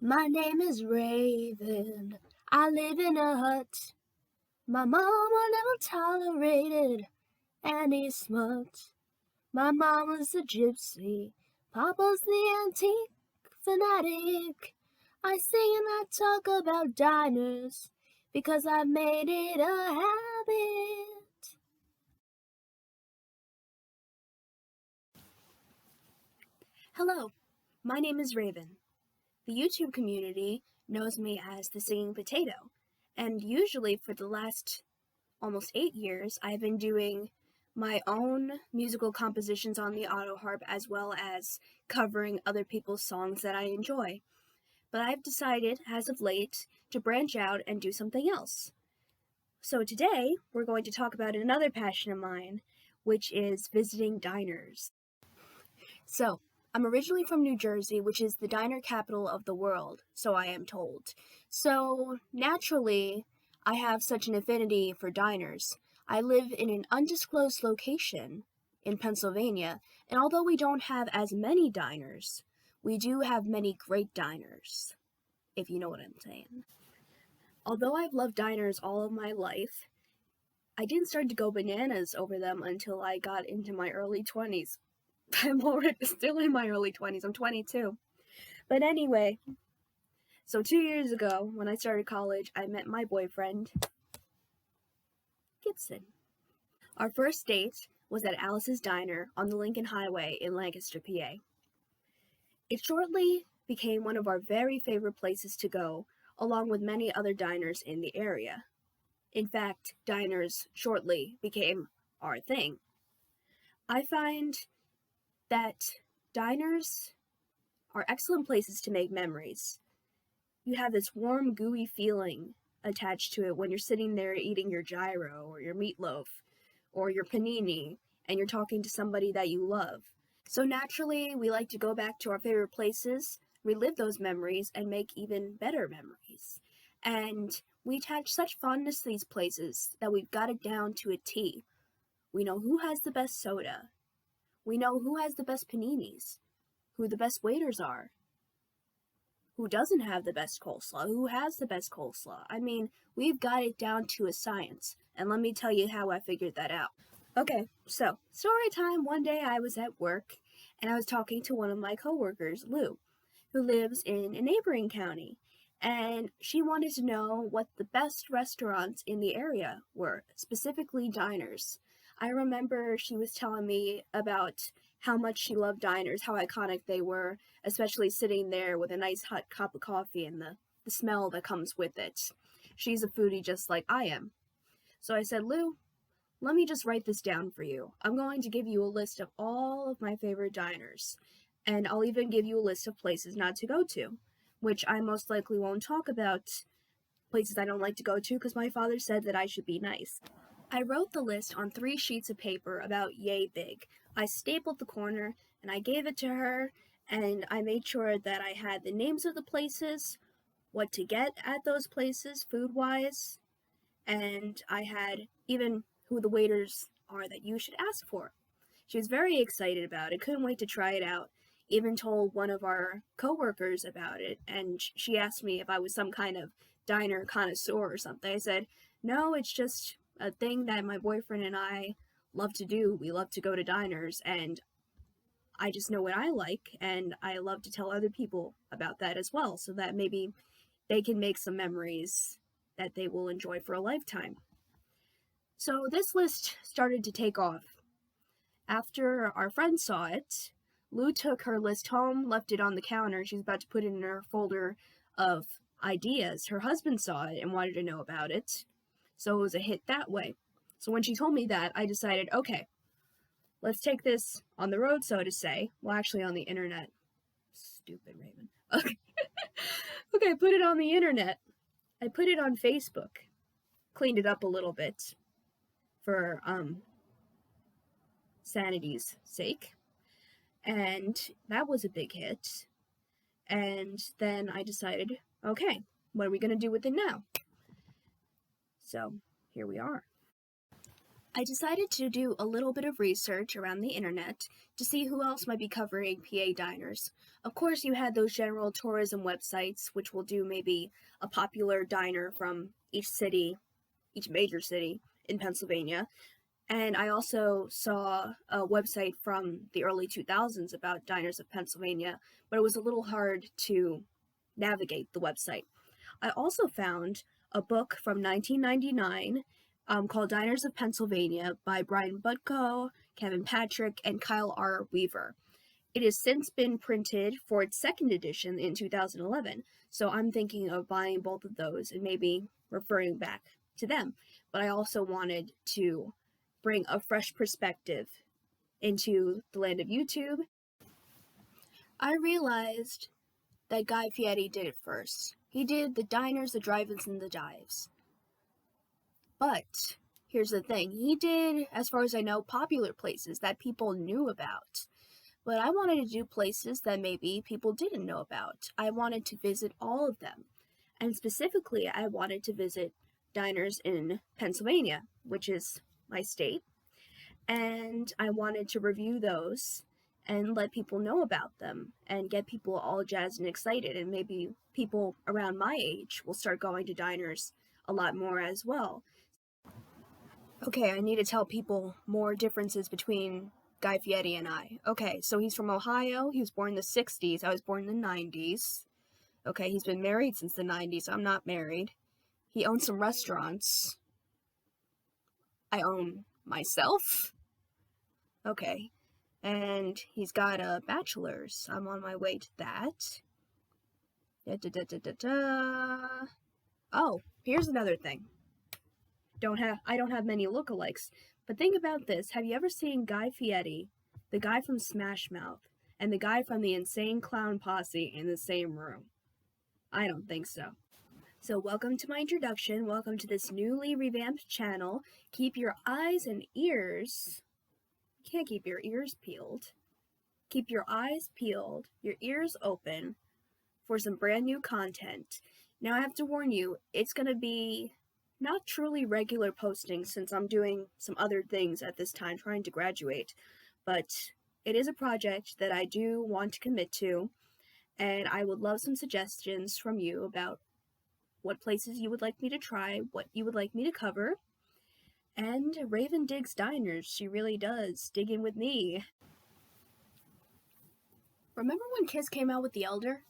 My name is Raven. I live in a hut. My mama never tolerated any smut. My mama's a gypsy. Papa's the antique fanatic. I sing and I talk about diners because I've made it a habit. Hello, my name is Raven. The YouTube community knows me as the Singing Potato, and usually for the last almost 8 years, I've been doing my own musical compositions on the auto harp as well as covering other people's songs that I enjoy. But I've decided, as of late, to branch out and do something else. So today, we're going to talk about another passion of mine, which is visiting diners. So, I'm originally from New Jersey, which is the diner capital of the world, so I am told. So, naturally, I have such an affinity for diners. I live in an undisclosed location in Pennsylvania, and although we don't have as many diners, we do have many great diners, if you know what I'm saying. Although I've loved diners all of my life, I didn't start to go bananas over them until I got into my early 20s. I'm already still in my early 20s. I'm 22. But anyway, so 2 years ago, when I started college, I met my boyfriend, Gibson. Our first date was at Alice's Diner on the Lincoln Highway in Lancaster, PA. It shortly became one of our very favorite places to go, along with many other diners in the area. In fact, diners shortly became our thing. I find that diners are excellent places to make memories. You have this warm, gooey feeling attached to it when you're sitting there eating your gyro or your meatloaf or your panini and you're talking to somebody that you love. So naturally, we like to go back to our favorite places, relive those memories, and make even better memories. And we attach such fondness to these places that we've got it down to a T. We know who has the best soda. We know who has the best paninis, who the best waiters are, who doesn't have the best coleslaw, who has the best coleslaw. I mean, we've got it down to a science, and let me tell you how I figured that out. Okay, so, story time. One day I was at work, and I was talking to one of my coworkers, Lou, who lives in a neighboring county, and she wanted to know what the best restaurants in the area were, specifically diners. I remember she was telling me about how much she loved diners, how iconic they were, especially sitting there with a nice hot cup of coffee and the smell that comes with it. She's a foodie just like I am. So I said, Lou, let me just write this down for you. I'm going to give you a list of all of my favorite diners, and I'll even give you a list of places not to go to, which I most likely won't talk about places I don't like to go to because my father said that I should be nice. I wrote the list on 3 sheets of paper about yay big. I stapled the corner and I gave it to her, and I made sure that I had the names of the places, what to get at those places food-wise, and I had even who the waiters are that you should ask for. She was very excited about it, couldn't wait to try it out, even told one of our coworkers about it, and she asked me if I was some kind of diner connoisseur or something. I said, no, it's just a thing that my boyfriend and I love to do. We love to go to diners, and I just know what I like, and I love to tell other people about that as well, so that maybe they can make some memories that they will enjoy for a lifetime. So this list started to take off. After our friend saw it, Lou took her list home, left it on the counter. She's about to put it in her folder of ideas. Her husband saw it and wanted to know about it, so it was a hit that way. So when she told me that, I decided, okay, let's take this on the road, so to say. Well, actually on the internet. Stupid Raven. Okay. Okay, put it on the internet. I put it on Facebook. Cleaned it up a little bit for sanity's sake. And that was a big hit. And then I decided, okay, what are we going to do with it now? So here we are. I decided to do a little bit of research around the internet to see who else might be covering PA diners. Of course, you had those general tourism websites, which will do maybe a popular diner from each city, each major city in Pennsylvania. And I also saw a website from the early 2000s about diners of Pennsylvania, but it was a little hard to navigate the website. I also found a book from 1999 called Diners of Pennsylvania by Brian Butko, Kevin Patrick, and Kyle R. Weaver. It has since been printed for its second edition in 2011, so I'm thinking of buying both of those and maybe referring back to them. But I also wanted to bring a fresh perspective into the land of YouTube. I realized that Guy Fieri did it first. He did the diners, the drive-ins, and the dives. But here's the thing. He did, as far as I know, popular places that people knew about. But I wanted to do places that maybe people didn't know about. I wanted to visit all of them. And specifically, I wanted to visit diners in Pennsylvania, which is my state. And I wanted to review those and let people know about them and get people all jazzed and excited. And maybe people around my age will start going to diners a lot more as well. Okay, I need to tell people more differences between Guy Fieri and I. Okay, so he's from Ohio. He was born in the 60s. I was born in the 90s. Okay, he's been married since the 90s. I'm not married. He owns some restaurants. I own myself. Okay, and he's got a bachelor's. I'm on my way to that. Oh, here's another thing. I don't have many lookalikes, but think about this. Have you ever seen Guy Fieri, the guy from Smash Mouth, and the guy from the Insane Clown Posse in the same room? I don't think so. So welcome to my introduction. Welcome to this newly revamped channel. Keep your eyes and ears. You can't keep your ears peeled. Keep your eyes peeled, your ears open for some brand new content. Now I have to warn you, it's going to be not truly regular posting since I'm doing some other things at this time trying to graduate, but it is a project that I do want to commit to, and I would love some suggestions from you about what places you would like me to try, what you would like me to cover. And Raven digs diners. She really does. Dig in with me. Remember when Kiss came out with The Elder?